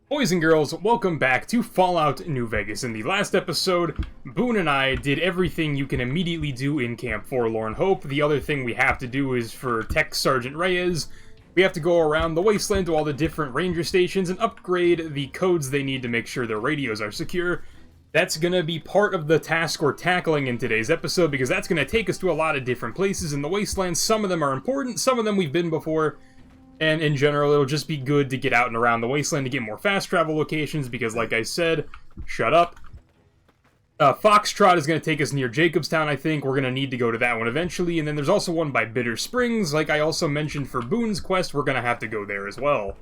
Boys and girls, welcome back to Fallout New Vegas. In the last episode, Boone and I did everything you can immediately do in Camp Forlorn Hope. The other thing we have to do is for Tech Sergeant Reyes, we have to go around the wasteland to all the different ranger stations and upgrade the codes they need to make sure their radios are secure. That's gonna be part of the task we're tackling in today's episode, because that's gonna take us to a lot of different places in the wasteland. Some of them are important, some of them we've been before. And in general, it'll just be good to get out and around the wasteland to get more fast travel locations, because like I said, shut up. Foxtrot is going to take us near Jacobstown, I think. We're going to need to go to that one eventually. And then there's also one by Bitter Springs. Like I also mentioned for Boone's quest, we're going to have to go there as well.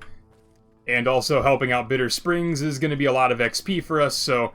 And also helping out Bitter Springs is going to be a lot of XP for us, so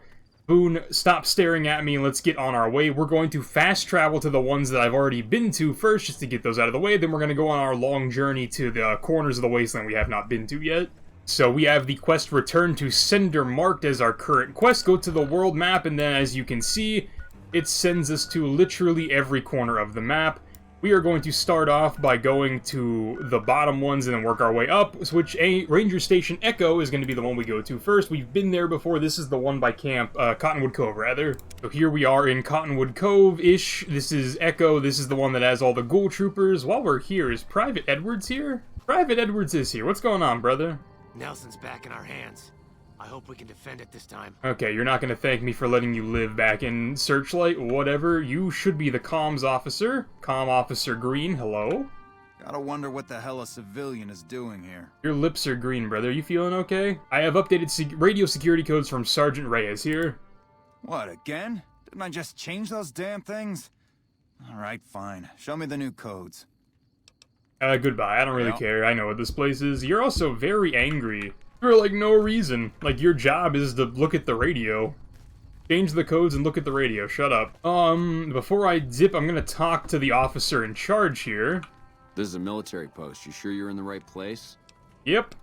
Boone, stop staring at me and let's get on our way. We're going to fast travel to the ones that I've already been to first, just to get those out of the way. Then we're going to go on our long journey to the corners of the wasteland we have not been to yet. So we have the quest Return to Sender marked as our current quest. Go to the world map, and then as you can see, it sends us to literally every corner of the map. We are going to start off by going to the bottom ones and then work our way up, which Ranger Station Echo is going to be the one we go to first. We've been there before. This is the one by Camp Cottonwood Cove, rather. So here we are in Cottonwood Cove-ish. This is Echo. This is the one that has all the ghoul troopers. While we're here, is Private Edwards here? Private Edwards is here. What's going on, brother? Nelson's back in our hands. I hope we can defend it this time. Okay, you're not going to thank me for letting you live back in Searchlight, whatever. You should be the comms officer. Comm Officer Green, hello? Gotta wonder what the hell a civilian is doing here. Your lips are green, brother. You feeling okay? I have updated radio security codes from Sergeant Reyes here. What, again? Didn't I just change those damn things? Alright, fine. Show me the new codes. Goodbye. I don't really care. I know what this place is. You're also very angry. For, like, no reason. Like, your job is to look at the radio. Change the codes and look at the radio. Shut up. Before I dip, I'm gonna talk to the officer in charge here. This is a military post. You sure you're in the right place? Yep.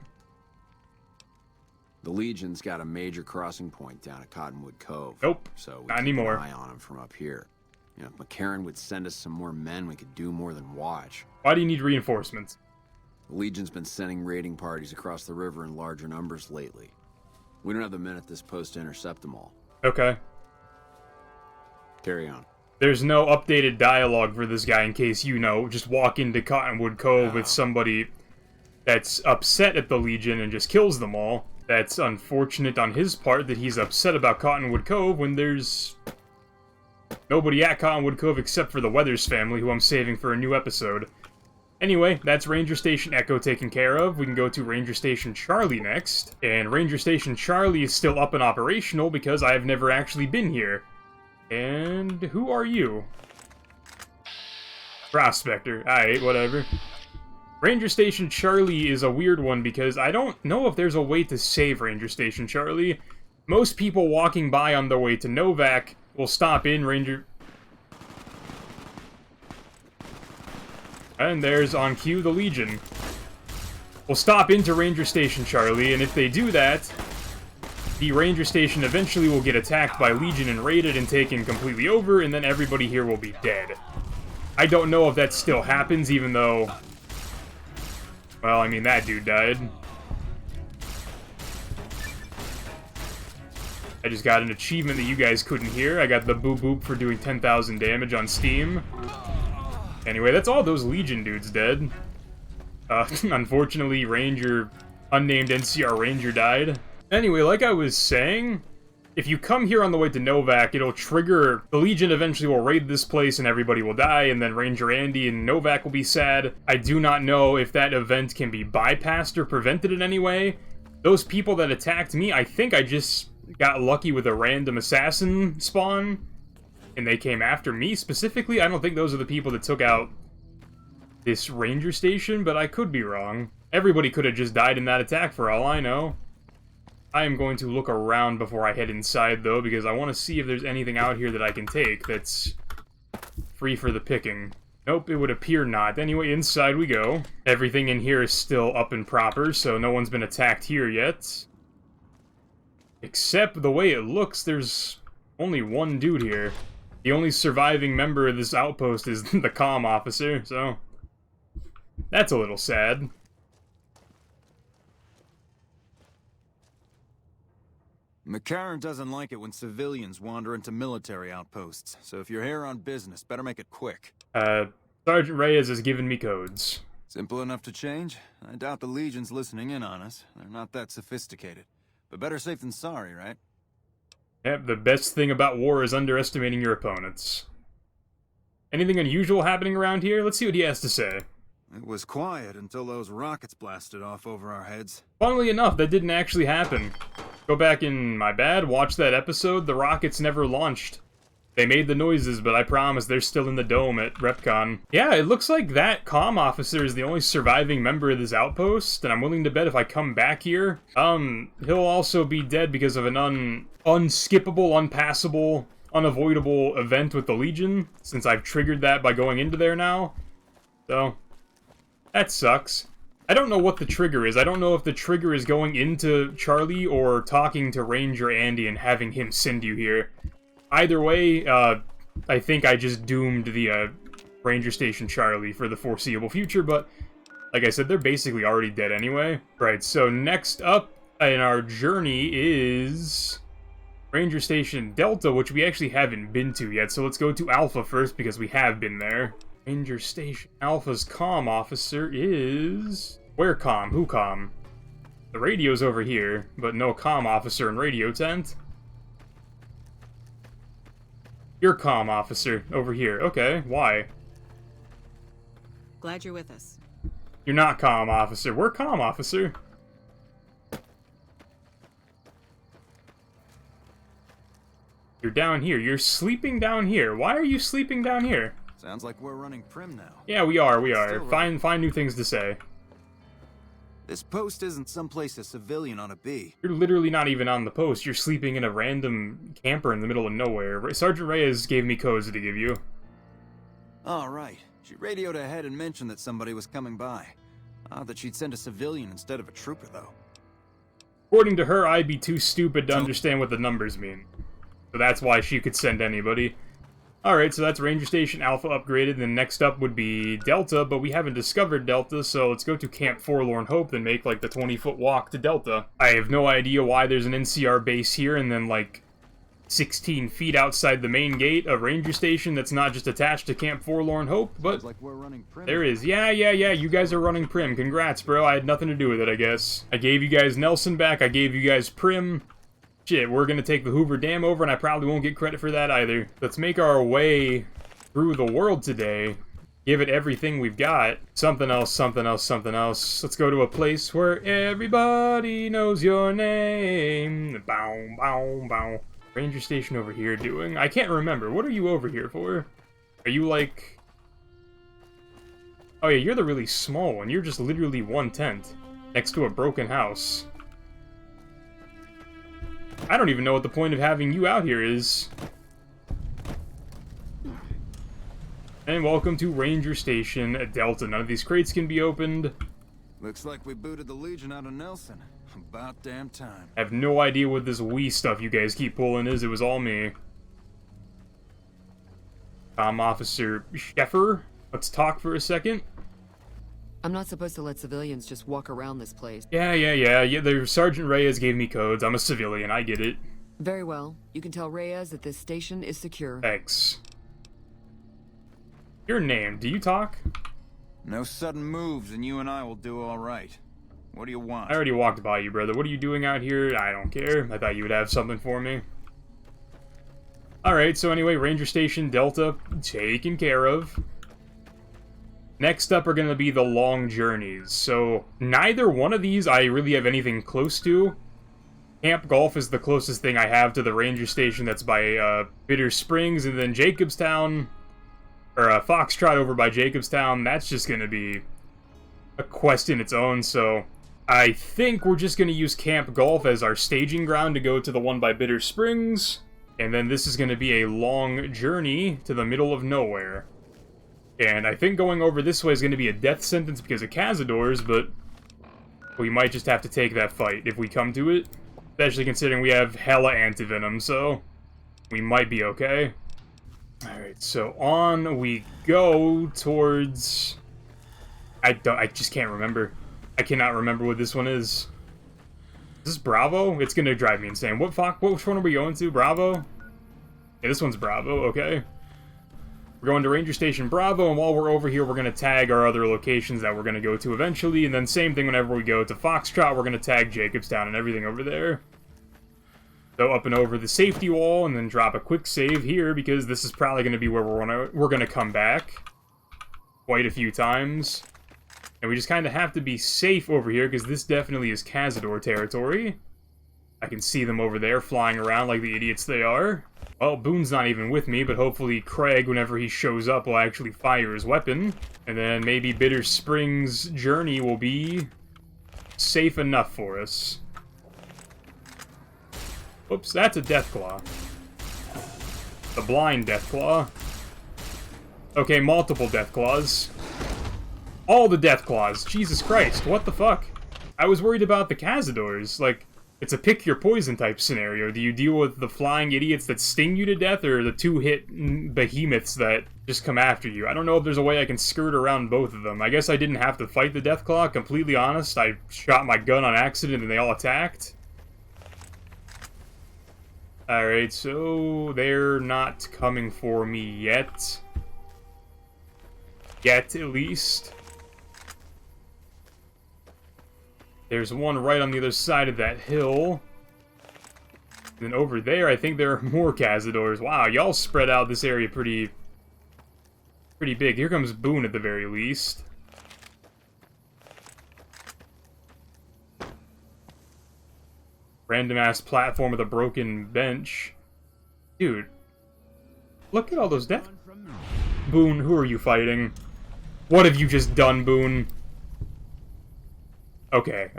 The Legion's got a major crossing point down at Cottonwood Cove. Nope. So we not keep anymore. an eye on them from up here. You know, if McCarran would send us some more men, we could do more than watch. Why do you need reinforcements? The Legion's been sending raiding parties across the river in larger numbers lately. We don't have the men at this post to intercept them all. Okay. Carry on. There's no updated dialogue for this guy in case you know. Just walk into Cottonwood Cove with somebody that's upset at the Legion and just kills them all. That's unfortunate on his part that he's upset about Cottonwood Cove when there's nobody at Cottonwood Cove except for the Weathers family, who I'm saving for a new episode. Anyway, that's Ranger Station Echo taken care of. We can go to Ranger Station Charlie next. And Ranger Station Charlie is still up and operational because I have never actually been here. And who are you? Prospector. Alright, whatever. Ranger Station Charlie is a weird one because I don't know if there's a way to save Ranger Station Charlie. Most people walking by on their way to Novak will stop in Ranger... And there's, on cue, the Legion. We'll stop into Ranger Station Charlie, and if they do that, the Ranger Station eventually will get attacked by Legion and raided and taken completely over, and then everybody here will be dead. I don't know if that still happens, even though... Well, I mean, that dude died. I just got an achievement that you guys couldn't hear. I got the boop boop for doing 10,000 damage on Steam. Anyway, that's all those Legion dudes dead. Unfortunately, unnamed NCR Ranger died. Anyway, like I was saying, if you come here on the way to Novak, it'll trigger... The Legion eventually will raid this place and everybody will die, and then Ranger Andy and Novak will be sad. I do not know if that event can be bypassed or prevented in any way. Those people that attacked me, I think I just got lucky with a random assassin spawn. And they came after me specifically. I don't think those are the people that took out this ranger station, but I could be wrong. Everybody could have just died in that attack for all I know. I am going to look around before I head inside, though, because I want to see if there's anything out here that I can take that's free for the picking. Nope, it would appear not. Anyway, inside we go. Everything in here is still up and proper, so no one's been attacked here yet. Except the way it looks, there's only one dude here. The only surviving member of this outpost is the comm officer, so that's a little sad. McCarran doesn't like it when civilians wander into military outposts, so if you're here on business, better make it quick. Sergeant Reyes has given me codes. Simple enough to change? I doubt the Legion's listening in on us. They're not that sophisticated. But better safe than sorry, right? Yep, the best thing about war is underestimating your opponents. Anything unusual happening around here? Let's see what he has to say. It was quiet until those rockets blasted off over our heads. Funnily enough, that didn't actually happen. Go back in my bad, watch that episode, the rockets never launched. They made the noises, but I promise they're still in the dome at RepCon. Yeah, it looks like that comm officer is the only surviving member of this outpost, and I'm willing to bet if I come back here, he'll also be dead because of an unskippable, unpassable, unavoidable event with the Legion, since I've triggered that by going into there now. So, that sucks. I don't know what the trigger is. I don't know if the trigger is going into Charlie or talking to Ranger Andy and having him send you here. Either way, I think I just doomed the Ranger Station Charlie for the foreseeable future, but like I said, they're basically already dead anyway. Right, so next up in our journey is Ranger Station Delta, which we actually haven't been to yet, so let's go to Alpha first because we have been there. Ranger Station Alpha's comm officer is... Where comm? Who comm? The radio's over here, but no comm officer in radio tent. You're comm officer over here. Okay, why? Glad you're with us. You're not comm officer. We're comm officer. You're down here. You're sleeping down here. Why are you sleeping down here? Sounds like we're running prim now. Yeah, we are. Find new things to say. This post isn't someplace a civilian ought to be. You're literally not even on the post. You're sleeping in a random camper in the middle of nowhere. Sergeant Reyes gave me codes to give you. All right. She radioed ahead and mentioned that somebody was coming by. Odd that she'd send a civilian instead of a trooper, though. According to her, I'd be too stupid to understand what the numbers mean. So that's why she could send anybody. Alright, so that's Ranger Station Alpha upgraded, and then next up would be Delta, but we haven't discovered Delta, so let's go to Camp Forlorn Hope, then make, like, the 20-foot walk to Delta. I have no idea why there's an NCR base here, and then, like, 16 feet outside the main gate, a Ranger Station that's not just attached to Camp Forlorn Hope, but like we're running prim. There is. Yeah, you guys are running Prim. Congrats, bro. I had nothing to do with it, I guess. I gave you guys Nelson back, I gave you guys Prim. Shit, we're gonna take the Hoover Dam over, and I probably won't get credit for that either. Let's make our way through the world today. Give it everything we've got. Something else, something else, something else. Let's go to a place where everybody knows your name. Bow, bow, bow. Ranger Station over here doing? I can't remember. What are you over here for? Are you like... Oh yeah, you're the really small one. You're just literally one tent next to a broken house. I don't even know what the point of having you out here is. And welcome to Ranger Station Delta. None of these crates can be opened. Looks like we booted the Legion out of Nelson. About damn time. I have no idea what this Wii stuff you guys keep pulling is. It was all me. Officer Sheffer, let's talk for a second. I'm not supposed to let civilians just walk around this place. Yeah, the Sergeant Reyes gave me codes. I'm a civilian, I get it. Very well. You can tell Reyes that this station is secure. Thanks. Your name, do you talk? No sudden moves and you and I will do all right. What do you want? I already walked by you, brother. What are you doing out here? I don't care. I thought you would have something for me. Alright, so anyway, Ranger Station Delta taken care of. Next up are going to be the long journeys. So, neither one of these I really have anything close to. Camp Golf is the closest thing I have to the Ranger Station that's by Bitter Springs, and then Jacobstown, or Foxtrot over by Jacobstown, that's just going to be a quest in its own, so I think we're just going to use Camp Golf as our staging ground to go to the one by Bitter Springs, and then this is going to be a long journey to the middle of nowhere. And I think going over this way is going to be a death sentence because of Cazadors, but we might just have to take that fight if we come to it. Especially considering we have hella antivenom, so we might be okay. Alright, so on we go towards... I just can't remember. I cannot remember what this one is. Is this Bravo? It's gonna drive me insane. Which one are we going to? Bravo? Yeah, this one's Bravo, okay. We're going to Ranger Station Bravo, and while we're over here, we're gonna tag our other locations that we're gonna go to eventually, and then same thing whenever we go to Foxtrot, we're gonna tag Jacobstown and everything over there. So up and over the safety wall, and then drop a quick save here, because this is probably gonna be where we're gonna come back quite a few times. And we just kind of have to be safe over here, because this definitely is Cazador territory. I can see them over there flying around like the idiots they are. Well, Boone's not even with me, but hopefully Craig, whenever he shows up, will actually fire his weapon. And then maybe Bitter Springs' journey will be safe enough for us. Oops, that's a Deathclaw. The blind Deathclaw. Okay, multiple Deathclaws. All the Deathclaws. Jesus Christ, what the fuck? I was worried about the Cazadors. Like, it's a pick-your-poison type scenario. Do you deal with the flying idiots that sting you to death, or the two-hit behemoths that just come after you? I don't know if there's a way I can skirt around both of them. I guess I didn't have to fight the Deathclaw, completely honest. I shot my gun on accident and they all attacked. Alright, so they're not coming for me yet. Yet, at least. There's one right on the other side of that hill. And then over there, I think there are more Cazadors. Wow, y'all spread out this area pretty big. Here comes Boone at the very least. Random-ass platform with a broken bench. Dude. Look at all those death... Boone, who are you fighting? What have you just done, Boone? Okay.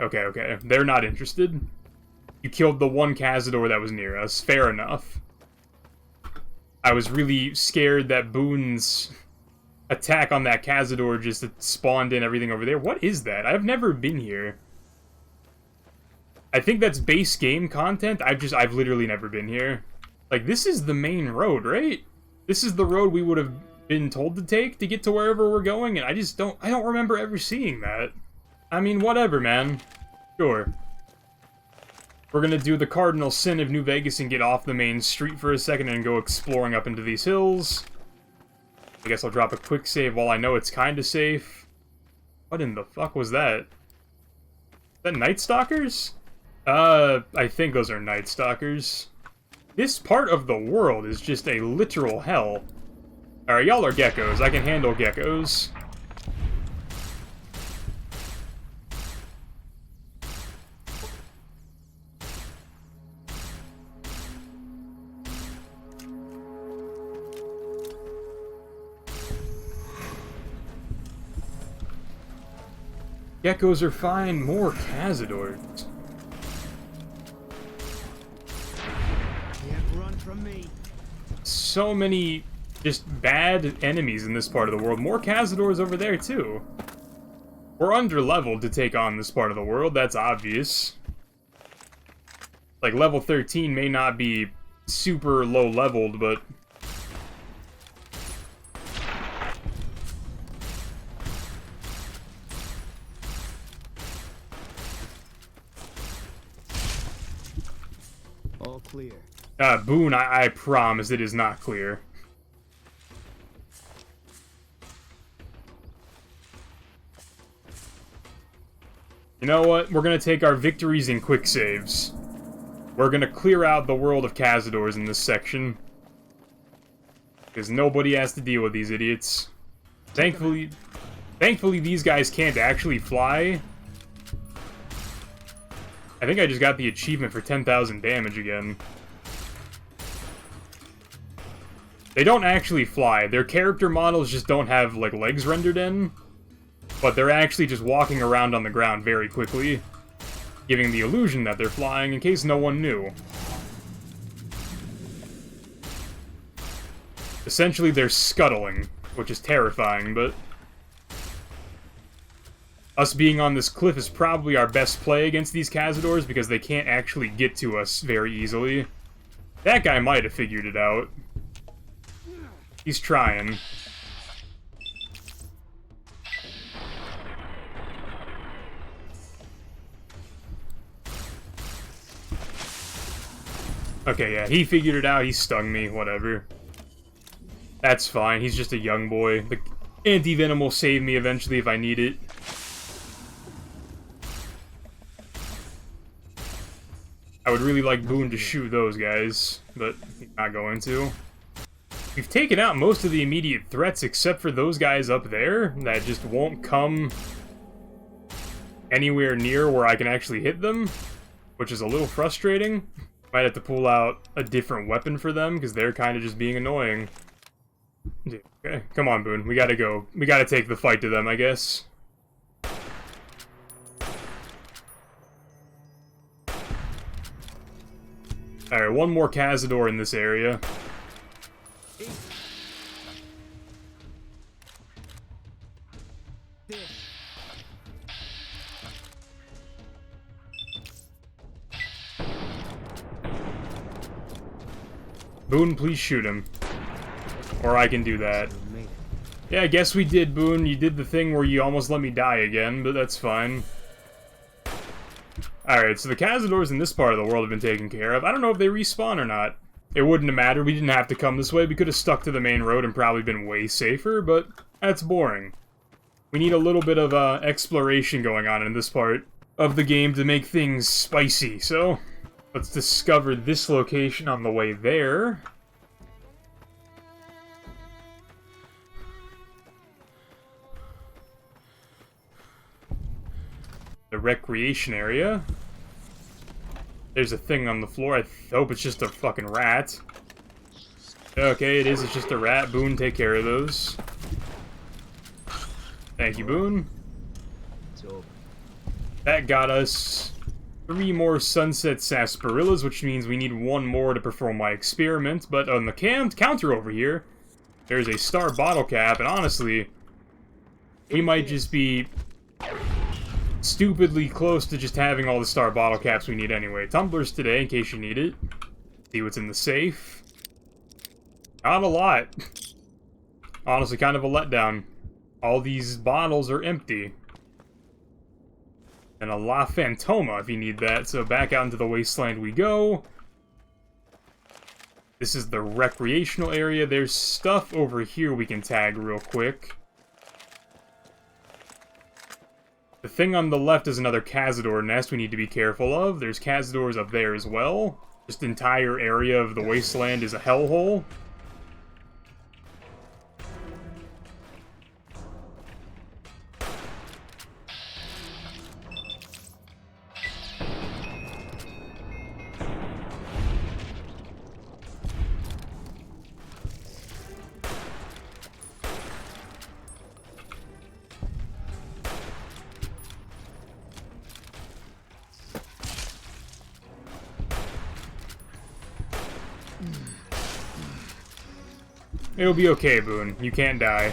They're not interested. You killed the one Cazador that was near us. Fair enough. I was really scared that Boone's attack on that Cazador just spawned in everything over there. What is that? I've never been here. I think that's base game content. I've literally never been here. Like, this is the main road, right? This is the road we would have been told to take to get to wherever we're going, and I don't remember ever seeing that. I mean, whatever, man. Sure. We're gonna do the cardinal sin of New Vegas and get off the main street for a second and go exploring up into these hills. I guess I'll drop a quick save while I know it's kinda safe. What in the fuck was that? Is that Night Stalkers? I think those are Night Stalkers. This part of the world is just a literal hell. Alright, y'all are geckos. I can handle geckos. Geckos are fine. More Cazadors. Can't run from me. So many just bad enemies in this part of the world. More Cazadors over there, too. We're under-leveled to take on this part of the world, that's obvious. Like, level 13 may not be super low-leveled, but... All clear. Boone, I promise it is not clear. You know what? We're gonna take our victories in quick saves. We're gonna clear out the world of Cazadors in this section. Because nobody has to deal with these idiots. Thankfully these guys can't actually fly. I think I just got the achievement for 10,000 damage again. They don't actually fly. Their character models just don't have, like, legs rendered in. But they're actually just walking around on the ground very quickly, giving the illusion that they're flying in case no one knew. Essentially, they're scuttling, which is terrifying, but... us being on this cliff is probably our best play against these Cazadors because they can't actually get to us very easily. That guy might have figured it out. He's trying. Okay, yeah, he figured it out. He stung me. Whatever. That's fine. He's just a young boy. The anti-venom will save me eventually if I need it. I would really like Boone to shoot those guys, but he's not going to. We've taken out most of the immediate threats except for those guys up there that just won't come anywhere near where I can actually hit them, which is a little frustrating. Might have to pull out a different weapon for them because they're kind of just being annoying. Okay, come on, Boone. We gotta go. We gotta take the fight to them, I guess. Alright, one more Cazador in this area. Boone, please shoot him. Or I can do that. Yeah, I guess we did, Boone. You did the thing where you almost let me die again, but that's fine. Alright, so the Cazadors in this part of the world have been taken care of. I don't know if they respawn or not. It wouldn't have mattered. We didn't have to come this way. We could have stuck to the main road and probably been way safer, but that's boring. We need a little bit of exploration going on in this part of the game to make things spicy, so let's discover this location on the way there. The recreation area. There's a thing on the floor. I hope it's just a fucking rat. Okay, it is. It's just a rat. Boone, take care of those. Thank you, Boone. That got us 3 more sunset sarsaparillas, which means we need 1 more to perform my experiment. But on the counter over here, there's a star bottle cap, and honestly, we might just be stupidly close to just having all the star bottle caps we need anyway. Tumblers today, in case you need it. See what's in the safe. Not a lot. Honestly, kind of a letdown. All these bottles are empty. And a La Fantoma if you need that. So back out into the wasteland we go. This is the recreational area. There's stuff over here we can tag real quick. The thing on the left is another Cazador nest we need to be careful of. There's Cazadors up there as well. Just the entire area of the wasteland is a hellhole. It'll be okay, Boone. You can't die.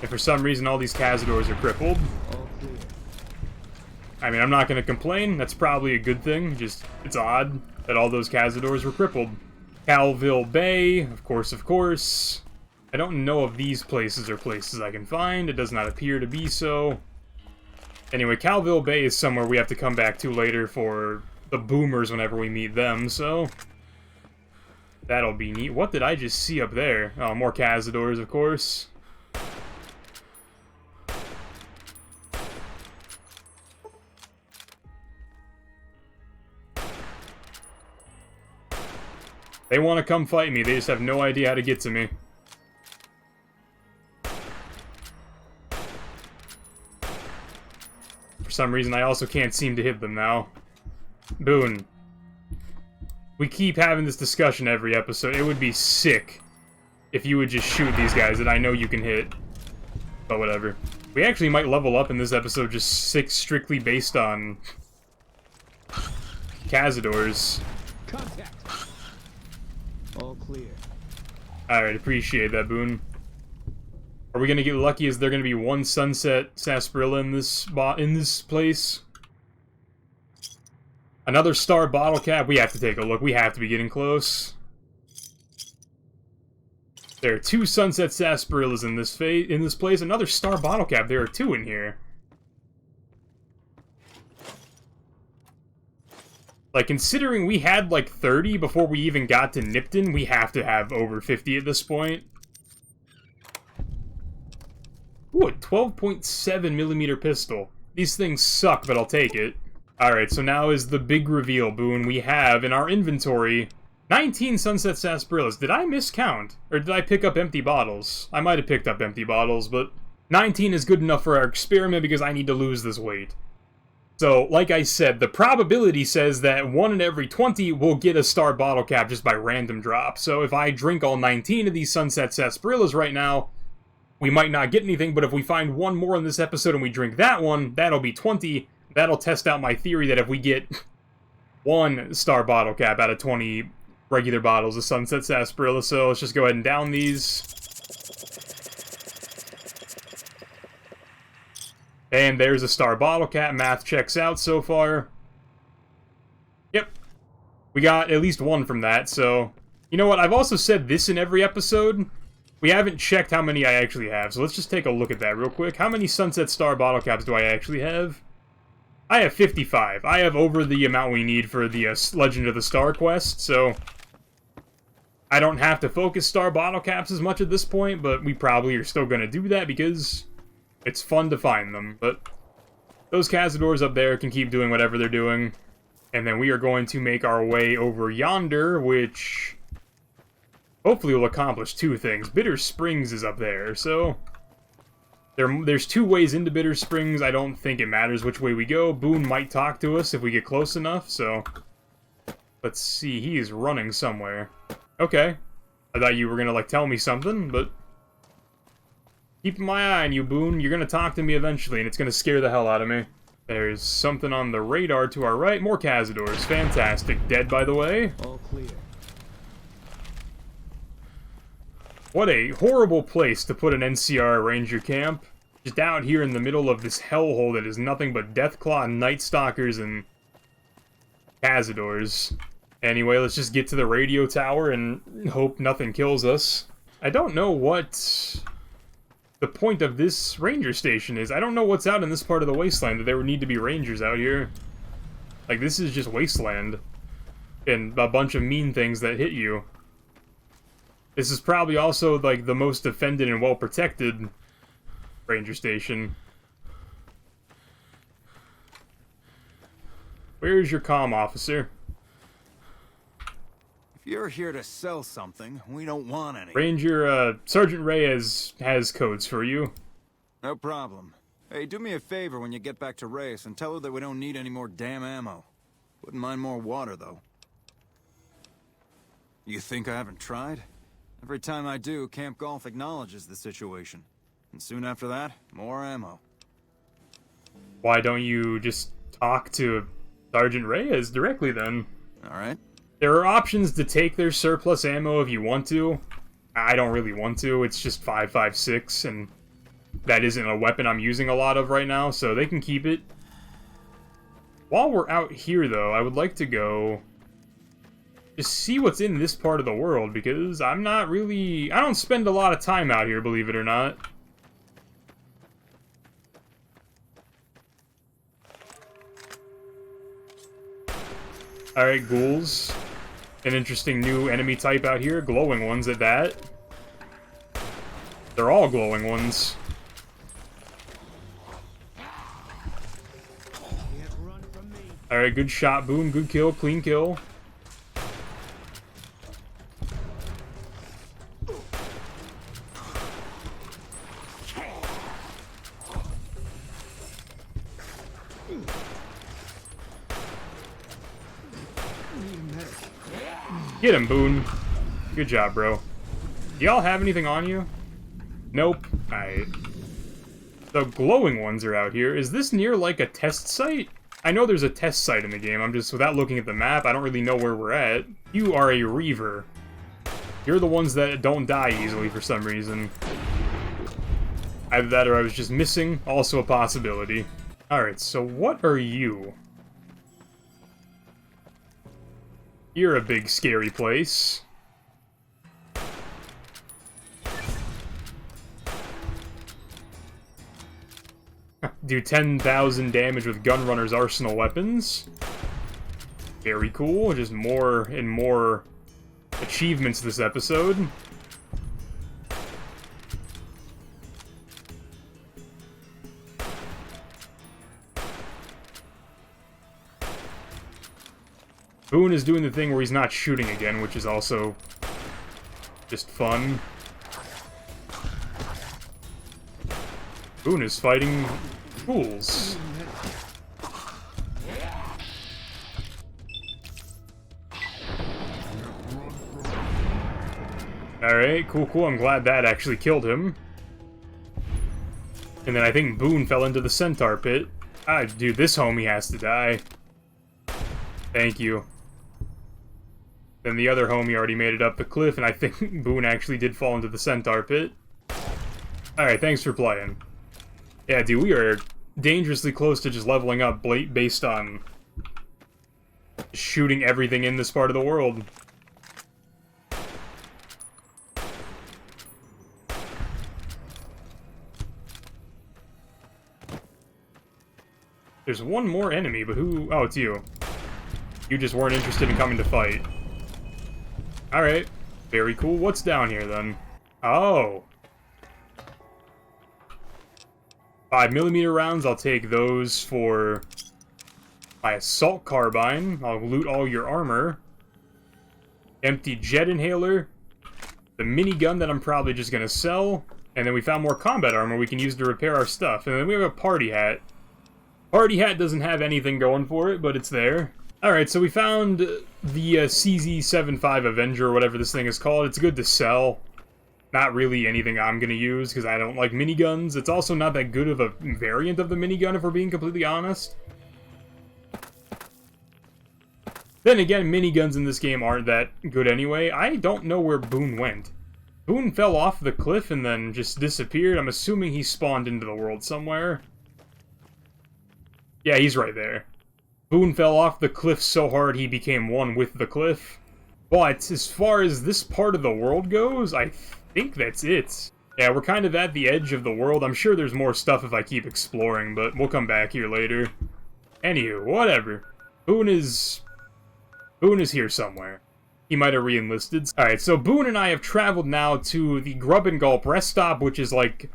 If for some reason all these Cazadors are crippled. I mean, I'm not gonna complain. That's probably a good thing. Just, it's odd that all those Cazadors were crippled. Calville Bay, of course, of course. I don't know if these places are places I can find. It does not appear to be so. Anyway, Calville Bay is somewhere we have to come back to later for the boomers whenever we meet them, so that'll be neat. What did I just see up there? Oh, more Cazadors, of course. They want to come fight me, they just have no idea how to get to me. For some reason, I also can't seem to hit them now. Boone. We keep having this discussion every episode. It would be sick if you would just shoot these guys that I know you can hit. But whatever. We actually might level up in this episode just strictly based on Cazadors. Contact. All clear. Alright, appreciate that, Boone. Are we gonna get lucky? Is there gonna be 1 sunset sarsaparilla in this place? Another star bottle cap? We have to take a look. We have to be getting close. There are 2 sunset sarsaparillas in this place. Another star bottle cap. There are 2 in here. Like, considering we had, like, 30 before we even got to Nipton, we have to have over 50 at this point. Ooh, a 12.7mm pistol. These things suck, but I'll take it. Alright, so now is the big reveal, Boone. We have, in our inventory, 19 Sunset Sarsaparillas. Did I miscount? Or did I pick up empty bottles? I might have picked up empty bottles, but 19 is good enough for our experiment because I need to lose this weight. So, like I said, the probability says that 1 in every 20 will get a star bottle cap just by random drop. So if I drink all 19 of these Sunset Sarsaparillas right now, we might not get anything, but if we find one more in this episode and we drink that one, that'll be 20. That'll test out my theory that if we get 1 star bottle cap out of 20 regular bottles of Sunset Sarsaparilla, so let's just go ahead and down these. And there's a star bottle cap. Math checks out so far. Yep. We got at least 1 from that, so... You know what, I've also said this in every episode. We haven't checked how many I actually have, so let's just take a look at that real quick. How many Sunset Star bottle caps do I actually have? I have 55. I have over the amount we need for the Legend of the Star quest, so... I don't have to focus star bottle caps as much at this point, but we probably are still going to do that because it's fun to find them. But those Cazadors up there can keep doing whatever they're doing. And then we are going to make our way over yonder, which hopefully will accomplish 2 things. Bitter Springs is up there, so there's 2 ways into Bitter Springs. I don't think it matters which way we go. Boone might talk to us if we get close enough, so let's see. He is running somewhere. Okay. I thought you were gonna, like, tell me something, but... Keep my eye on you, Boone. You're gonna talk to me eventually, and it's gonna scare the hell out of me. There's something on the radar to our right. More Cazadors. Fantastic. Dead, by the way. All clear. What a horrible place to put an NCR Ranger camp. Just out here in the middle of this hellhole that is nothing but Deathclaw, Night Stalkers, and Cazadors. Anyway, let's just get to the radio tower and hope nothing kills us. I don't know what the point of this ranger station is. I don't know what's out in this part of the wasteland that there would need to be rangers out here. Like, this is just wasteland. And a bunch of mean things that hit you. This is probably also, like, the most defended and well-protected ranger station. Where's your comm officer? You're here to sell something. We don't want any. Ranger, Sergeant Reyes has codes for you. No problem. Hey, do me a favor when you get back to Reyes and tell her that we don't need any more damn ammo. Wouldn't mind more water, though. You think I haven't tried? Every time I do, Camp Golf acknowledges the situation. And soon after that, more ammo. Why don't you just talk to Sergeant Reyes directly, then? Alright. There are options to take their surplus ammo if you want to. I don't really want to. It's just 5.56, and that isn't a weapon I'm using a lot of right now, so they can keep it. While we're out here, though, I would like to go just see what's in this part of the world, because I'm not really... I don't spend a lot of time out here, believe it or not. Alright, ghouls. An interesting new enemy type out here. Glowing ones at that. They're all glowing ones. Alright, good shot, Boone. Good kill. Clean kill. Get him, Boone. Good job, bro. Do y'all have anything on you? Nope. Alright. The glowing ones are out here. Is this near, like, a test site? I know there's a test site in the game. I'm just, without looking at the map, I don't really know where we're at. You are a Reaver. You're the ones that don't die easily for some reason. Either that or I was just missing. Also a possibility. Alright, so what are you? You're a big, scary place. Do 10,000 damage with Gunrunner's arsenal weapons. Very cool. Just more and more achievements this episode. Boone is doing the thing where he's not shooting again, which is also just fun. Boone is fighting fools. Alright, cool. I'm glad that actually killed him. And then I think Boone fell into the centaur pit. Ah, dude, this homie has to die. Thank you. Then the other homie already made it up the cliff, and I think Boone actually did fall into the centaur pit. Alright, thanks for playing. Yeah, dude, we are dangerously close to just leveling up based on shooting everything in this part of the world. There's one more enemy, but who... Oh, it's you. You just weren't interested in coming to fight. Alright. Very cool. What's down here, then? Oh. 5mm rounds, I'll take those for my assault carbine. I'll loot all your armor. Empty jet inhaler. The minigun that I'm probably just gonna sell. And then we found more combat armor we can use to repair our stuff. And then we have a party hat. Party hat doesn't have anything going for it, but it's there. Alright, so we found the CZ75 Avenger, or whatever this thing is called. It's good to sell. Not really anything I'm gonna use, because I don't like miniguns. It's also not that good of a variant of the minigun, if we're being completely honest. Then again, miniguns in this game aren't that good anyway. I don't know where Boone went. Boone fell off the cliff and then just disappeared. I'm assuming he spawned into the world somewhere. Yeah, he's right there. Boone fell off the cliff so hard he became one with the cliff. But as far as this part of the world goes, I think that's it. Yeah, we're kind of at the edge of the world. I'm sure there's more stuff if I keep exploring, but we'll come back here later. Anywho, whatever. Boone is here somewhere. He might have re-enlisted. Alright, so Boone and I have traveled now to the Grub and Gulp rest stop, which is like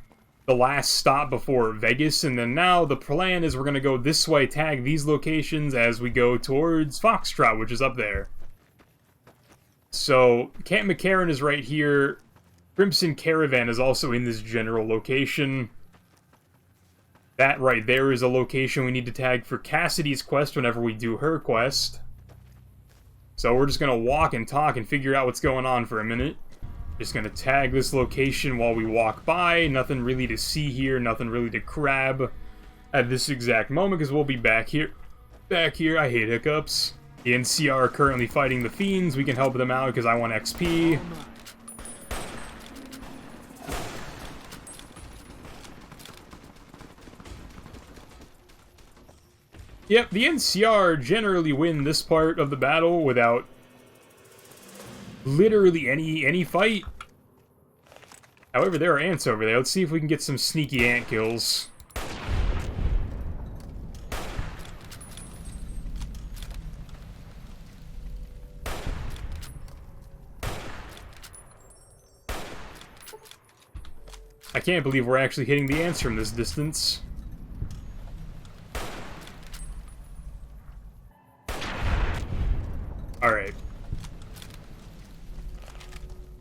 the last stop before Vegas, and then now the plan is we're gonna go this way, tag these locations as we go towards Foxtrot, which is up there. So, Camp McCarran is right here. Crimson Caravan is also in this general location. That right there is a location we need to tag for Cassidy's quest whenever we do her quest. So we're just gonna walk and talk and figure out what's going on for a minute. Just gonna tag this location while we walk by. Nothing really to see here, nothing really to grab at this exact moment, because we'll be back here. I hate hiccups. The NCR are currently fighting the fiends. We can help them out because I want XP. Yep, the NCR generally win this part of the battle without literally any fight. However, there are ants over there. Let's see if we can get some sneaky ant kills. I can't believe we're actually hitting the ants from this distance. Alright.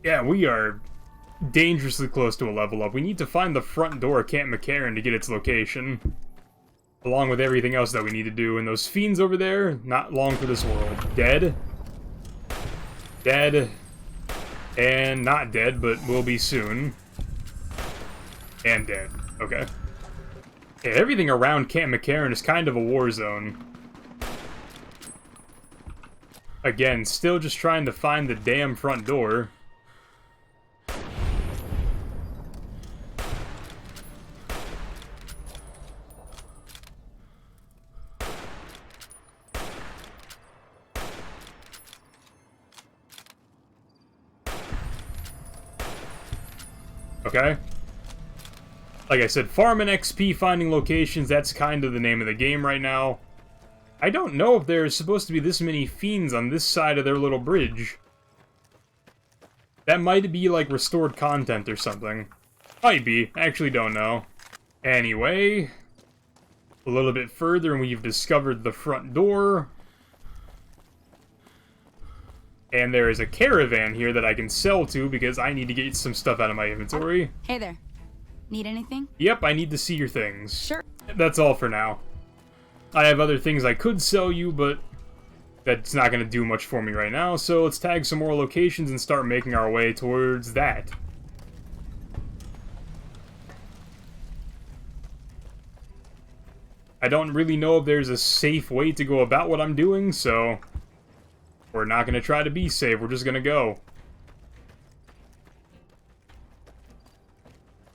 Yeah, we are dangerously close to a level up. We need to find the front door of Camp McCarran to get its location. Along with everything else that we need to do. And those fiends over there, not long for this world. Dead. Dead. And not dead, but will be soon. And dead. Okay. Yeah, everything around Camp McCarran is kind of a war zone. Again, still just trying to find the damn front door. Okay. Like I said, farming XP, finding locations, that's kind of the name of the game right now. I don't know if there's supposed to be this many fiends on this side of their little bridge. That might be like restored content or something. Might be. I actually don't know. Anyway, a little bit further and we've discovered the front door. And there is a caravan here that I can sell to because I need to get some stuff out of my inventory. Hey there. Need anything? Yep, I need to see your things. Sure. That's all for now. I have other things I could sell you, but that's not going to do much for me right now, so let's tag some more locations and start making our way towards that. I don't really know if there's a safe way to go about what I'm doing, so we're not going to try to be safe, we're just going to go.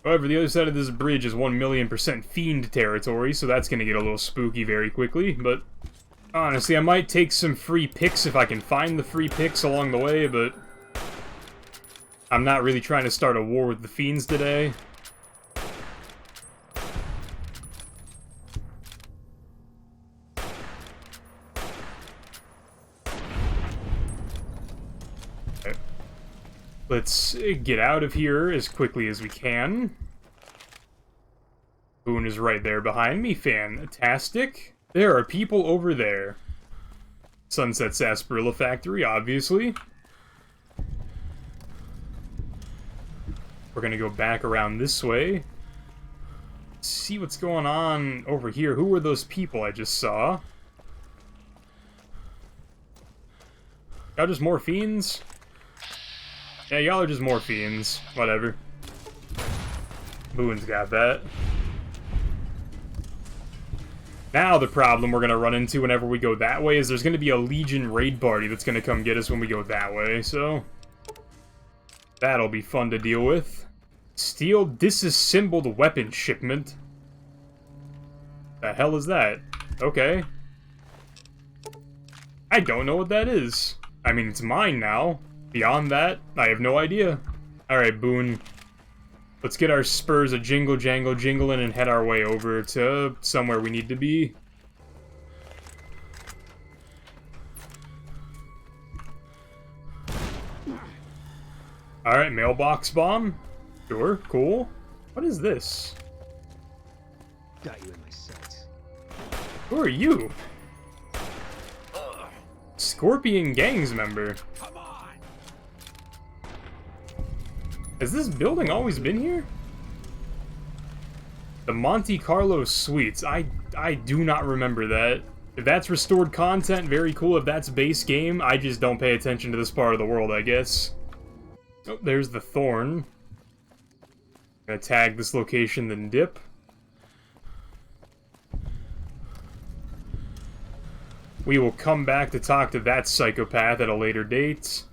However, the other side of this bridge is 1,000,000% fiend territory, so that's going to get a little spooky very quickly, but honestly, I might take some free picks if I can find the free picks along the way, but I'm not really trying to start a war with the fiends today. Okay. Let's get out of here as quickly as we can. Boone is right there behind me. Fantastic. There are people over there. Sunset Sarsaparilla Factory, obviously. We're gonna go back around this way. See what's going on over here. Who were those people I just saw? Y'all just more fiends? Yeah, y'all are just more fiends. Whatever. Boone's got that. Now the problem we're going to run into whenever we go that way is there's going to be a Legion raid party that's going to come get us when we go that way, so that'll be fun to deal with. Steel disassembled weapon shipment. The hell is that? Okay. I don't know what that is. I mean, it's mine now. Beyond that, I have no idea. Alright, Boone. Let's get our spurs a jingling and head our way over to somewhere we need to be. Alright, mailbox bomb. Sure, cool. What is this? Got you in my sights. Who are you? Scorpion Gang's member. Come on! Has this building always been here? The Monte Carlo Suites. I do not remember that. If that's restored content, very cool. If that's base game, I just don't pay attention to this part of the world, I guess. Oh, there's the Thorn. Gonna tag this location, then dip. We will come back to talk to that psychopath at a later date.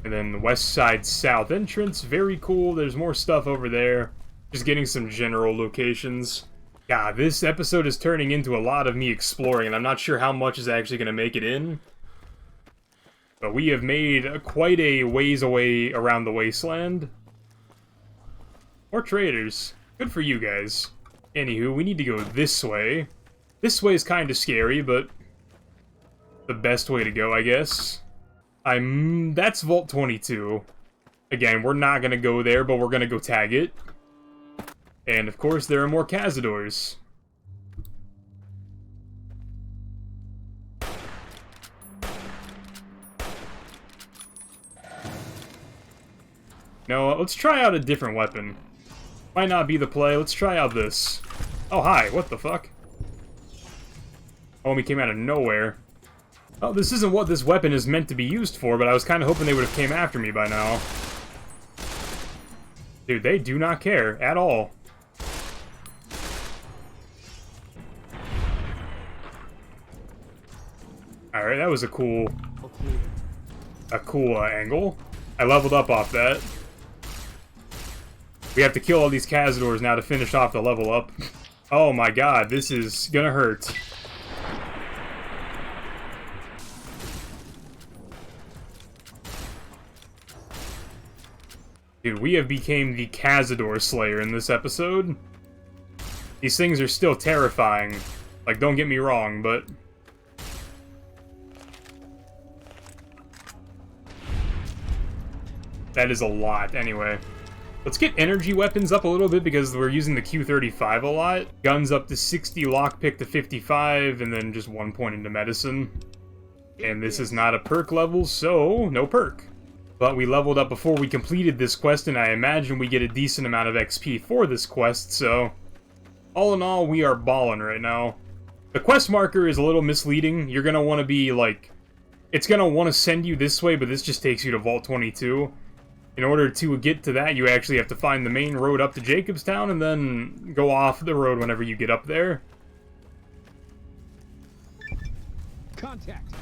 And then the west side south entrance, very cool. There's more stuff over there. Just getting some general locations. Yeah, this episode is turning into a lot of me exploring, and I'm not sure how much is actually going to make it in. But we have made quite a ways away around the wasteland. More traders. Good for you guys. Anywho, we need to go this way. This way is kind of scary, but the best way to go, I guess. That's Vault 22. Again, we're not gonna go there, but we're gonna go tag it. And of course, there are more Cazadors. No, let's try out a different weapon. Might not be the play, let's try out this. Oh, hi, what the fuck? Homie came out of nowhere. Oh, this isn't what this weapon is meant to be used for, but I was kind of hoping they would have came after me by now. Dude, they do not care at all. Alright, that was a cool angle. I leveled up off that. We have to kill all these Cazadors now to finish off the level up. Oh my god, this is gonna hurt. Dude, we have become the Cazador Slayer in this episode. These things are still terrifying. Like, don't get me wrong, but... that is a lot, anyway. Let's get energy weapons up a little bit because we're using the Q35 a lot. Guns up to 60, lockpick to 55, and then just 1 point into medicine. And this is not a perk level, so no perk. But we leveled up before we completed this quest, and I imagine we get a decent amount of XP for this quest, so... all in all, we are ballin' right now. The quest marker is a little misleading. You're gonna want to be, like... it's gonna want to send you this way, but this just takes you to Vault 22. In order to get to that, you actually have to find the main road up to Jacobstown, and then go off the road whenever you get up there. Contact.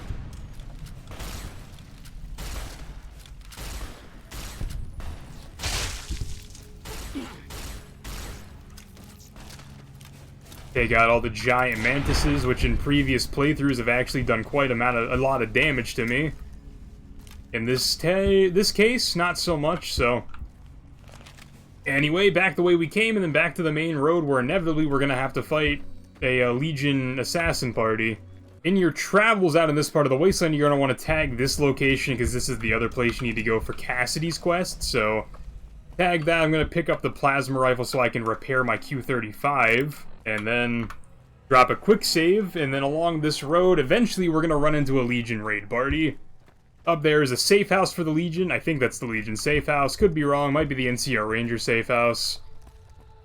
Take out all the giant mantises, which in previous playthroughs have actually done quite a lot of damage to me. In this case, not so much, so... anyway, back the way we came, and then back to the main road, where inevitably we're gonna have to fight a Legion assassin party. In your travels out in this part of the wasteland, you're gonna want to tag this location, because this is the other place you need to go for Cassidy's quest, so... tag that. I'm gonna pick up the plasma rifle so I can repair my Q35, and then drop a quick save, and then along this road, eventually we're gonna run into a Legion raid party. Up there is a safe house for the Legion. I think that's the Legion safe house. Could be wrong. Might be the NCR Ranger safe house.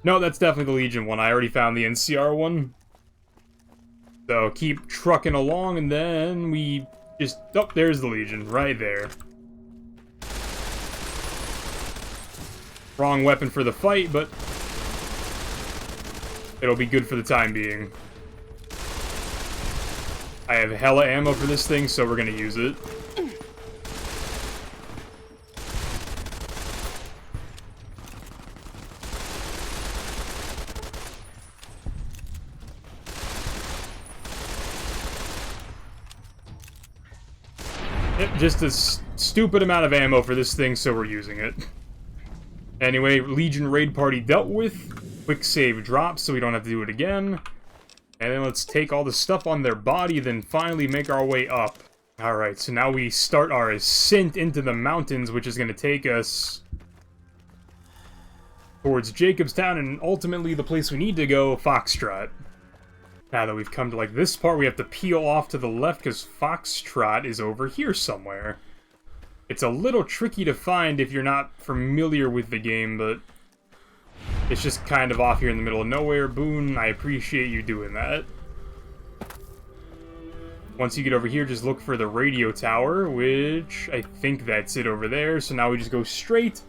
No, that's definitely the Legion one. I already found the NCR one. So keep trucking along, and then we just... oh, there's the Legion. Right there. Wrong weapon for the fight, but... it'll be good for the time being. I have hella ammo for this thing, so we're gonna use it. Yep, just a stupid amount of ammo for this thing, so we're using it. Anyway, Legion raid party dealt with. Quick save drops, so we don't have to do it again. And then let's take all the stuff on their body, then finally make our way up. Alright, so now we start our ascent into the mountains, which is going to take us towards Jacobstown, and ultimately the place we need to go, Foxtrot. Now that we've come to, like, this part, we have to peel off to the left, because Foxtrot is over here somewhere. It's a little tricky to find if you're not familiar with the game, but it's just kind of off here in the middle of nowhere. Boone, I appreciate you doing that. Once you get over here, just look for the radio tower, which I think that's it over there. So now we just go straight,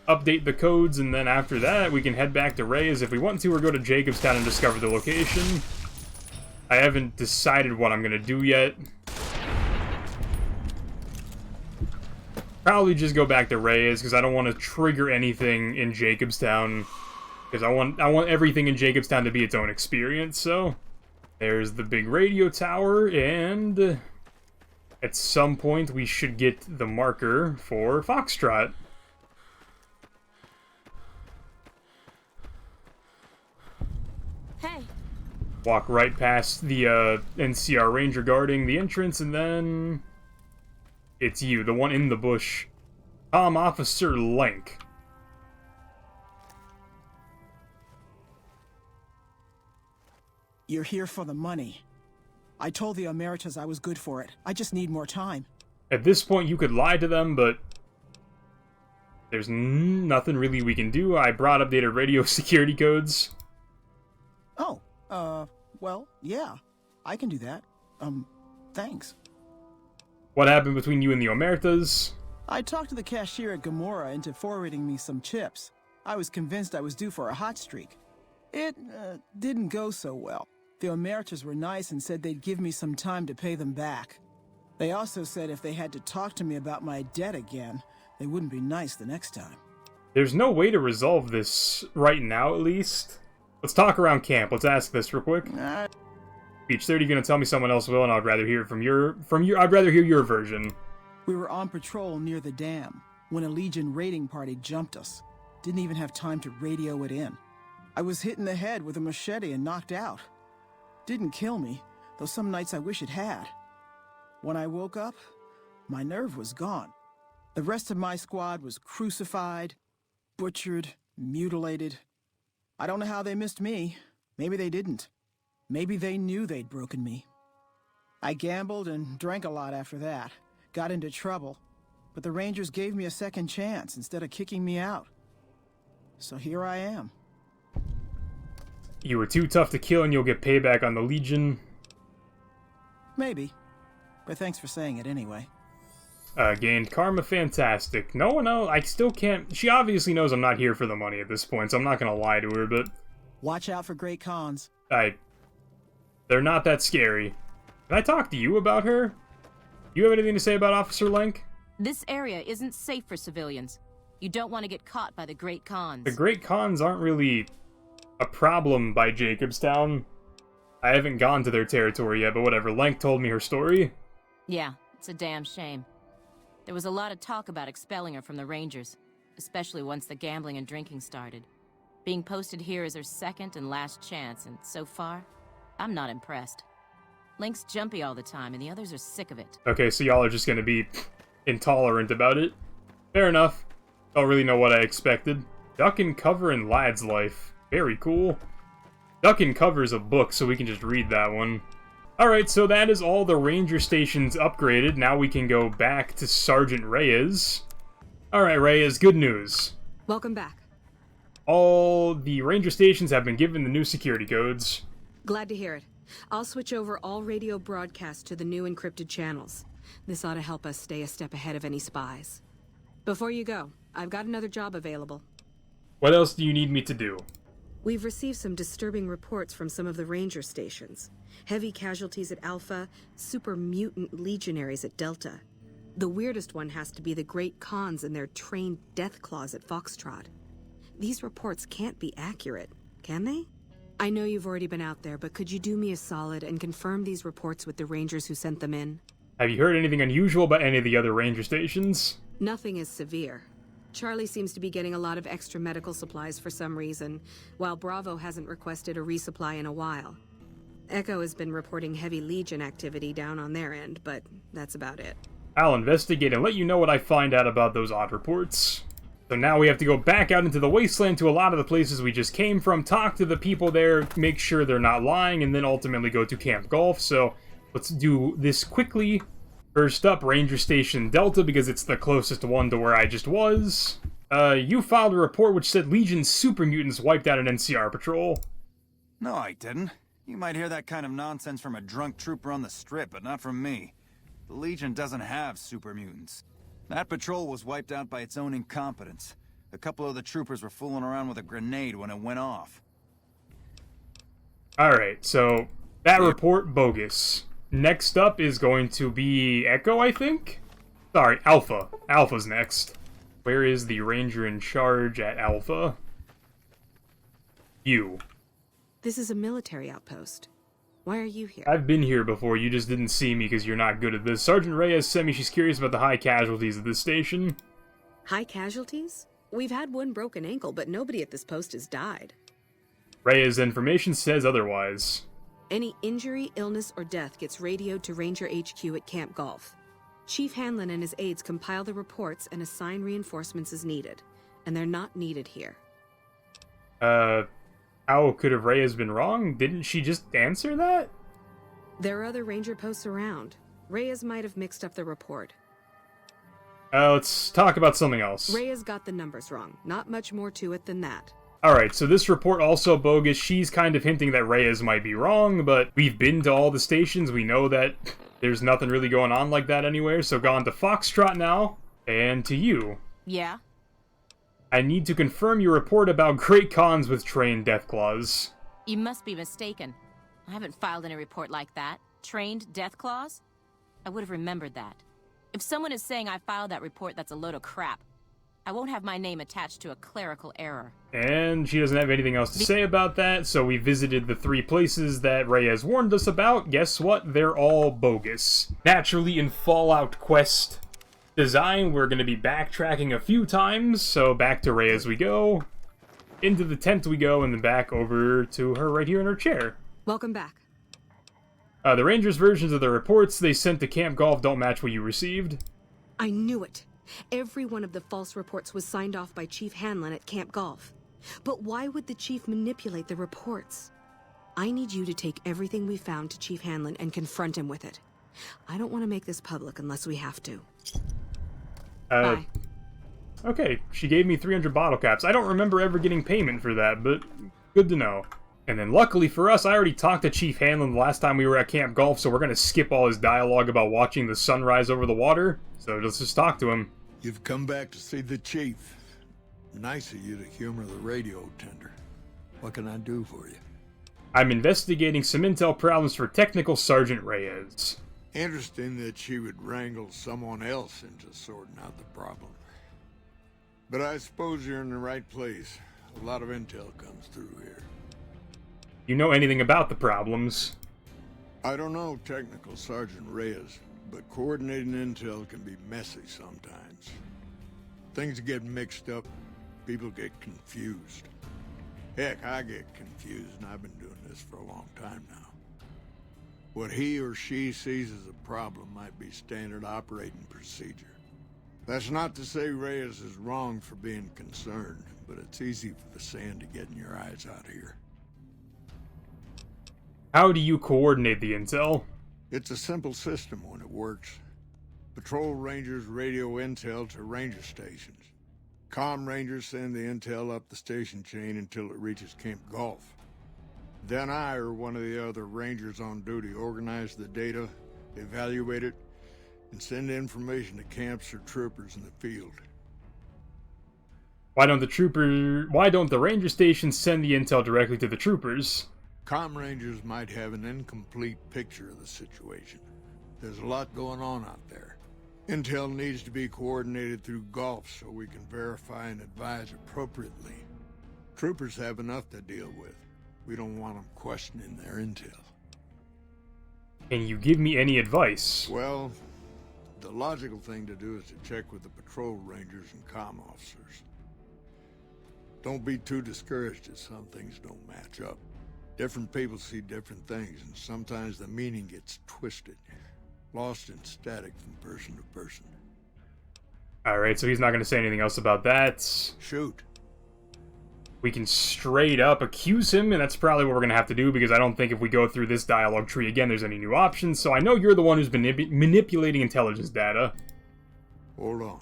update the codes, and then after that, we can head back to Reyes if we want to, or go to Jacobstown and discover the location. I haven't decided what I'm going to do yet. Probably just go back to Reyes, because I don't want to trigger anything in Jacobstown. Because I want everything in Jacobstown to be its own experience, so... there's the big radio tower, and... at some point we should get the marker for Foxtrot. Hey. Walk right past the NCR Ranger guarding the entrance, and then... it's you, the one in the bush. Officer Lank. You're here for the money. I told the Emeritus I was good for it. I just need more time. At this point, you could lie to them, but... there's nothing really we can do. I brought updated radio security codes. Oh, well, yeah. I can do that. Thanks. What happened between you and the Omertas? I talked to the cashier at Gamora into forwarding me some chips. I was convinced I was due for a hot streak. It, didn't go so well. The Emeritus were nice and said they'd give me some time to pay them back. They also said if they had to talk to me about my debt again, they wouldn't be nice the next time. There's no way to resolve this right now, at least. Let's talk around camp. Let's ask this real quick. Beach 30, you're gonna tell me someone else will, and I'd rather hear it from your... I'd rather hear your version. We were on patrol near the dam when a Legion raiding party jumped us. Didn't even have time to radio it in. I was hit in the head with a machete and knocked out. Didn't kill me, though some nights I wish it had. When I woke up, my nerve was gone. The rest of my squad was crucified, butchered, mutilated. I don't know how they missed me. Maybe they didn't. Maybe they knew they'd broken me. I gambled and drank a lot after that. Got into trouble. But the Rangers gave me a second chance instead of kicking me out. So here I am. You were too tough to kill and you'll get payback on the Legion. Maybe. But thanks for saying it anyway. Gained karma, fantastic. No one else, I still can't... She obviously knows I'm not here for the money at this point, so I'm not gonna lie to her, but... Watch out for great cons. They're not that scary. Can I talk to you about her? You have anything to say about Officer Lenk? This area isn't safe for civilians. You don't want to get caught by the Great Khans. The Great Khans aren't really a problem by Jacobstown. I haven't gone to their territory yet, but whatever. Lenk told me her story. Yeah, it's a damn shame. There was a lot of talk about expelling her from the Rangers, especially once the gambling and drinking started. Being posted here is her second and last chance, and so far, I'm not impressed. Link's jumpy all the time, and the others are sick of it. Okay, so y'all are just gonna be intolerant about it. Fair enough. Don't really know what I expected. Duck and Cover in Lad's Life. Very cool. Duck and Cover's a book, so we can just read that one. Alright, so that is all the ranger stations upgraded. Now we can go back to Sergeant Reyes. Alright, Reyes, good news. Welcome back. All the ranger stations have been given the new security codes. Glad to hear it. I'll switch over all radio broadcasts to the new encrypted channels. This ought to help us stay a step ahead of any spies. Before you go, I've got another job available. What else do you need me to do? We've received some disturbing reports from some of the ranger stations. Heavy casualties at Alpha, super mutant legionaries at Delta. The weirdest one has to be the Great Khans and their trained death claws at Foxtrot. These reports can't be accurate, can they? I know you've already been out there, but could you do me a solid and confirm these reports with the rangers who sent them in? Have you heard anything unusual about any of the other ranger stations? Nothing is severe. Charlie seems to be getting a lot of extra medical supplies for some reason, while Bravo hasn't requested a resupply in a while. Echo has been reporting heavy Legion activity down on their end, but that's about it. I'll investigate and let you know what I find out about those odd reports. So now we have to go back out into the wasteland to a lot of the places we just came from, talk to the people there, make sure they're not lying, and then ultimately go to Camp Golf. So let's do this quickly. First up, Ranger Station Delta, because it's the closest one to where I just was. You filed a report which said Legion super mutants wiped out an NCR patrol. No, I didn't. You might hear that kind of nonsense from a drunk trooper on the strip, but not from me. The Legion doesn't have super mutants. That patrol was wiped out by its own incompetence. A couple of the troopers were fooling around with a grenade when it went off. Alright, so that report, bogus. Next up is going to be Echo, I think? Sorry, Alpha. Alpha's next. Where is the ranger in charge at Alpha? You. This is a military outpost. Why are you here? I've been here before, you just didn't see me because you're not good at this. Sergeant Reyes sent me she's curious about the high casualties at this station. High casualties? We've had one broken ankle, but nobody at this post has died. Reyes' information says otherwise. Any injury, illness, or death gets radioed to Ranger HQ at Camp Golf. Chief Hanlon and his aides compile the reports and assign reinforcements as needed. And they're not needed here. How could have Reyes been wrong? Didn't she just answer that? There are other ranger posts around. Reyes might have mixed up the report. Let's talk about something else. Reyes got the numbers wrong. Not much more to it than that. Alright, so this report also bogus. She's kind of hinting that Reyes might be wrong, but we've been to all the stations. We know that there's nothing really going on like that anywhere, so gone to Foxtrot now, and to you. Yeah? I need to confirm your report about Great Khans with trained Deathclaws. You must be mistaken. I haven't filed any report like that. Trained Deathclaws? I would have remembered that. If someone is saying I filed that report, that's a load of crap. I won't have my name attached to a clerical error. And she doesn't have anything else to say about that, so we visited the 3 places that Reyes warned us about. Guess what? They're all bogus. Naturally, in Fallout Quest design, we're going to be backtracking a few times, so back to Reyes we go. Into the tent we go, and then back over to her right here in her chair. Welcome back. The Rangers' versions of the reports they sent to Camp Golf don't match what you received. I knew it. Every one of the false reports was signed off by Chief Hanlon at Camp Golf. But why would the Chief manipulate the reports? I need you to take everything we found to Chief Hanlon and confront him with it. I don't want to make this public unless we have to. Bye. Okay, she gave me 300 bottle caps. I don't remember ever getting payment for that, but good to know. And then luckily for us, I already talked to Chief Hanlon the last time we were at Camp Golf, so we're going to skip all his dialogue about watching the sunrise over the water. So let's just talk to him. You've come back to see the chief. Nice of you to humor the radio tender. What can I do for you? I'm investigating some intel problems for Technical Sergeant Reyes. Interesting that she would wrangle someone else into sorting out the problem. But I suppose you're in the right place. A lot of intel comes through here. You know anything about the problems? I don't know Technical Sergeant Reyes, but coordinating intel can be messy sometimes. Things get mixed up, people get confused. Heck, I get confused, and I've been doing this for a long time now. What he or she sees as a problem might be standard operating procedure. That's not to say Reyes is wrong for being concerned, but it's easy for the sand to get in your eyes out here. How do you coordinate the intel? It's a simple system when it works. Patrol Rangers radio intel to ranger stations. Comm Rangers send the intel up the station chain until it reaches Camp Golf. Then I or one of the other Rangers on duty organize the data, evaluate it, and send information to camps or troopers in the field. Why don't the ranger stations send the intel directly to the troopers? Comm Rangers might have an incomplete picture of the situation. There's a lot going on out there. Intel needs to be coordinated through Golf so we can verify and advise appropriately. Troopers have enough to deal with. We don't want them questioning their intel. Can you give me any advice? Well, the logical thing to do is to check with the patrol rangers and comm officers. Don't be too discouraged if some things don't match up. Different people see different things, and sometimes the meaning gets twisted, lost in static from person to person. Alright, so he's not going to say anything else about that. Shoot. We can straight up accuse him, and that's probably what we're going to have to do, because I don't think if we go through this dialogue tree again, there's any new options, so I know you're the one who's been manipulating intelligence data. Hold on.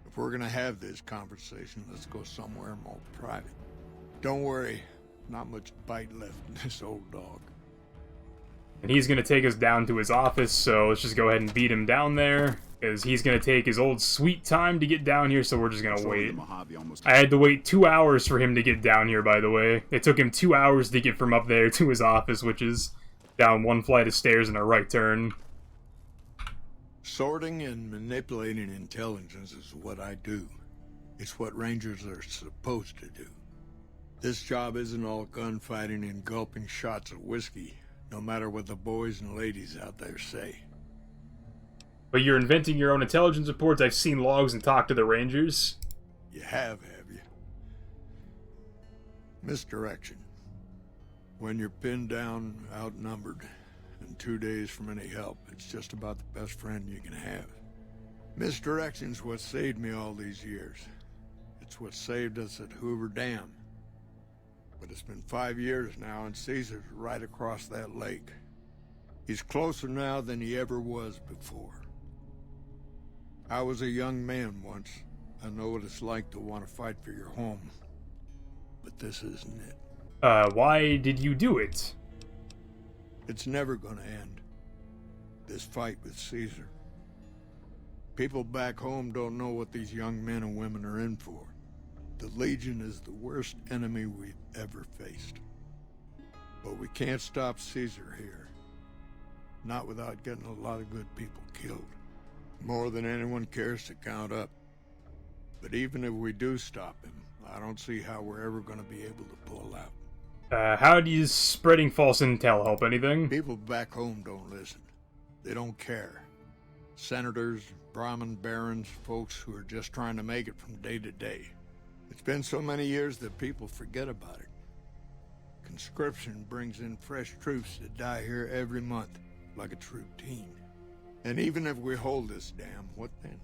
If we're going to have this conversation, let's go somewhere more private. Don't worry. Not much bite left in this old dog. And he's going to take us down to his office, so let's just go ahead and beat him down there. Because he's going to take his old sweet time to get down here, so we're just going to wait. I had to wait 2 hours for him to get down here, by the way. It took him 2 hours to get from up there to his office, which is down one flight of stairs and a right turn. Sorting and manipulating intelligence is what I do. It's what Rangers are supposed to do. This job isn't all gunfighting and gulping shots of whiskey, no matter what the boys and ladies out there say. But you're inventing your own intelligence reports. I've seen logs and talked to the Rangers. You have you? Misdirection. When you're pinned down, outnumbered, and 2 days from any help, it's just about the best friend you can have. Misdirection's what saved me all these years. It's what saved us at Hoover Dam. But it's been 5 years now, and Caesar's right across that lake. He's closer now than he ever was before. I was a young man once. I know what it's like to want to fight for your home. But this isn't it. Why did you do it? It's never gonna end. This fight with Caesar. People back home don't know what these young men and women are in for. The Legion is the worst enemy we've ever faced. But we can't stop Caesar here. Not without getting a lot of good people killed. More than anyone cares to count up. But even if we do stop him, I don't see how we're ever going to be able to pull out. How does spreading false intel help anything? People back home don't listen. They don't care. Senators, Brahmin barons, folks who are just trying to make it from day to day. It's been so many years that people forget about it. conscription brings in fresh troops that die here every month, like it's routine. And even if we hold this dam, what then?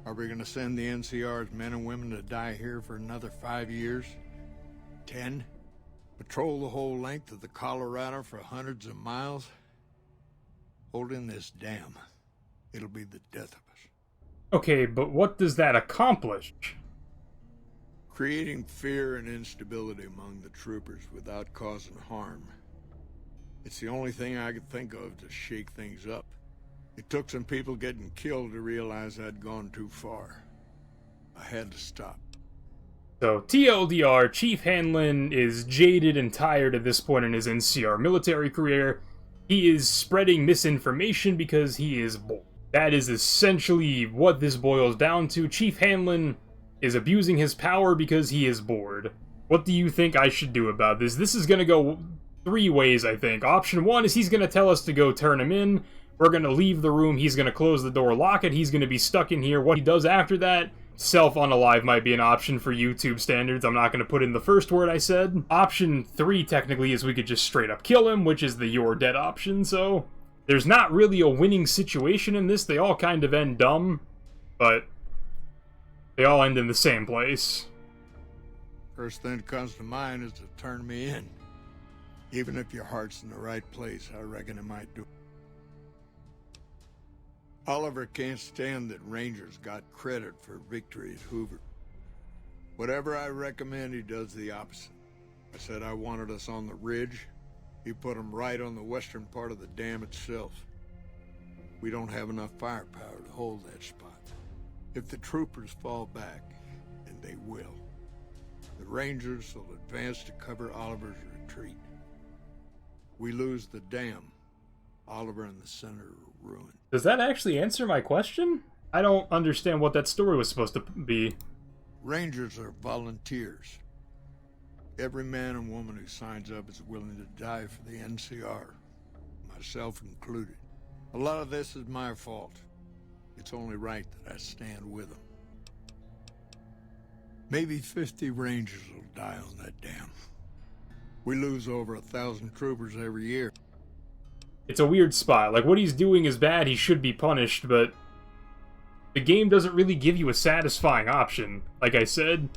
Are we gonna send the NCR's men and women to die here for another 5 years? 10? Patrol the whole length of the Colorado for hundreds of miles? Holding this dam, it'll be the death of us. Okay, but what does that accomplish? Creating fear and instability among the troopers without causing harm. It's the only thing I could think of to shake things up. It took some people getting killed to realize I'd gone too far. I had to stop. So, TLDR, Chief Hanlon is jaded and tired at this point in his NCR military career. He is spreading misinformation because he is bored. That is essentially what this boils down to. Chief Hanlon is abusing his power because he is bored. What do you think I should do about this? This is gonna go 3 ways, I think. Option 1 is he's gonna tell us to go turn him in. We're gonna leave the room, he's gonna close the door, lock it, he's gonna be stuck in here. What he does after that, self-unalive might be an option for YouTube standards. I'm not gonna put in the first word I said. Option 3, technically, is we could just straight up kill him, which is the you're dead option, so... There's not really a winning situation in this. They all kind of end dumb, but they all end in the same place. First thing that comes to mind is to turn me in. Even if your heart's in the right place, I reckon it might do. Oliver can't stand that Rangers got credit for victory at Hoover. Whatever I recommend, he does the opposite. I said I wanted us on the ridge. He put them right on the western part of the dam itself. We don't have enough firepower to hold that spot. If the troopers fall back, and they will, the Rangers will advance to cover Oliver's retreat. We lose the dam. Oliver in the center of ruin. Does that actually answer my question? I don't understand what that story was supposed to be. Rangers are volunteers. Every man and woman who signs up is willing to die for the NCR, myself included. A lot of this is my fault. It's only right that I stand with them. Maybe 50 Rangers will die on that dam. We lose over 1,000 troopers every year. It's a weird spot. Like, what he's doing is bad, he should be punished, but the game doesn't really give you a satisfying option. Like I said,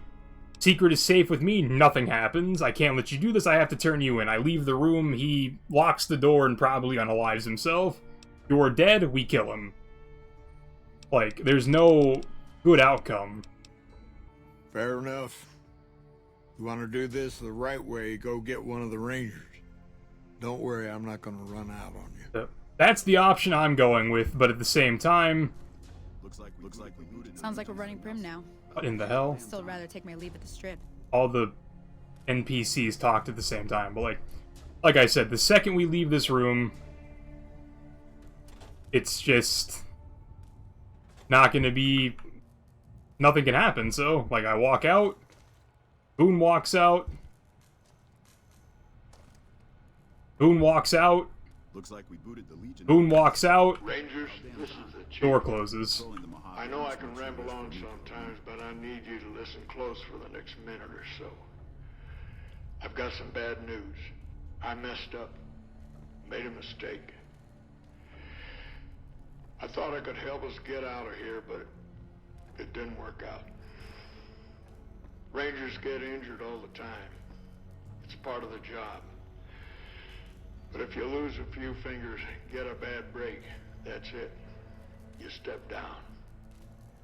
secret is safe with me, nothing happens. I can't let you do this, I have to turn you in. I leave the room, he locks the door and probably unalives himself. You're dead, we kill him. Like, there's no good outcome. Fair enough. You want to do this the right way, go get one of the Rangers. Don't worry, I'm not going to run out on you. So, that's the option I'm going with, but at the same time... Sounds like we're running prim now. What in the hell? Still rather take my leave at the strip. All the NPCs talked at the same time, but like I said, the second we leave this room, it's just not gonna be... Nothing can happen, so, like, I walk out, Boone walks out, Boone walks out, Looks like we booted the Legion. Boone walks out, Rangers, this is the chief. door closes. I know I can ramble on sometimes, but I need you to listen close for the next minute or so. I've got some bad news. I messed up. Made a mistake. I thought I could help us get out of here, but it didn't work out. Rangers get injured all the time. It's part of the job. But if you lose a few fingers, get a bad break, that's it. You step down.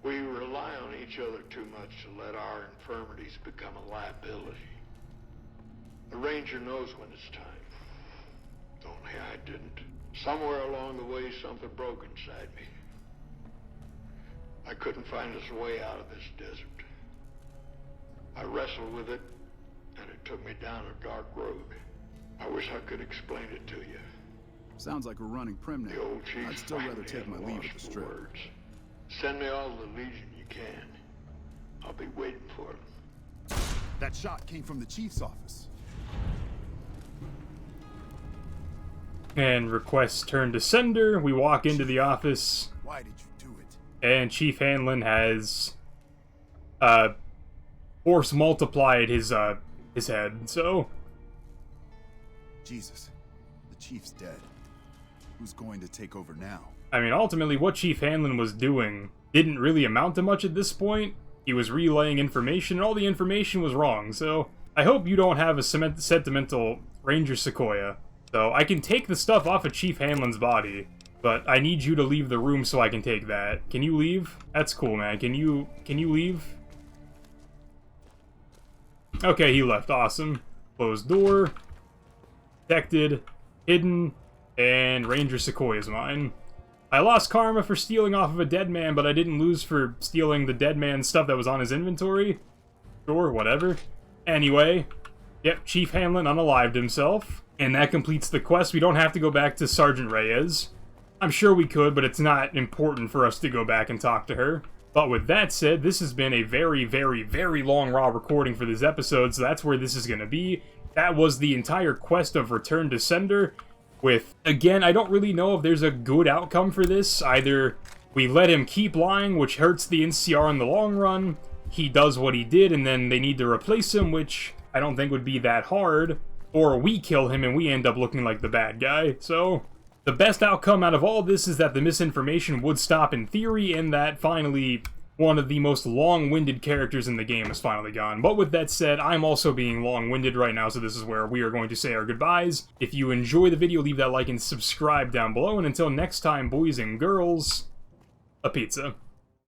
We rely on each other too much to let our infirmities become a liability. The Ranger knows when it's time. Only I didn't. Somewhere along the way, something broke inside me. I couldn't find us a way out of this desert. I wrestled with it, and it took me down a dark road. I wish I could explain it to you. Sounds like we're running prim now. The old chief I'd still rather take my leave at the strip. Words. Send me all the Legion you can. I'll be waiting for them. That shot came from the chief's office. And request turn to sender. We walk into the office. Why did you do it? And Chief Hanlon has force multiplied his head. So Jesus, the chief's dead. Who's going to take over now? I mean, ultimately, what Chief Hanlon was doing didn't really amount to much at this point. He was relaying information, and all the information was wrong, so I hope you don't have a sentimental Ranger Sequoia. So I can take the stuff off of Chief Hanlon's body, but I need you to leave the room so I can take that. Can you leave? That's cool, man. Can you leave? Okay, he left. Awesome. Closed door. Protected. Hidden. And Ranger Sequoia's mine. I lost karma for stealing off of a dead man, but I didn't lose for stealing the dead man's stuff that was on his inventory. Sure, whatever. Anyway, yep, Chief Hanlon unalived himself. And that completes the quest. We don't have to go back to Sergeant Reyes. I'm sure we could, but it's not important for us to go back and talk to her. But with that said, this has been a very, very, very long raw recording for this episode, so that's where this is going to be. That was the entire quest of Return to Sender. With, again, I don't really know if there's a good outcome for this. Either we let him keep lying, which hurts the NCR in the long run. He does what he did, and then they need to replace him, which I don't think would be that hard. Or we kill him and we end up looking like the bad guy. So, the best outcome out of all this is that the misinformation would stop in theory, and that finally one of the most long-winded characters in the game is finally gone. But with that said, I'm also being long-winded right now, so this is where we are going to say our goodbyes. If you enjoy the video, leave that like and subscribe down below, and until next time, boys and girls, a pizza.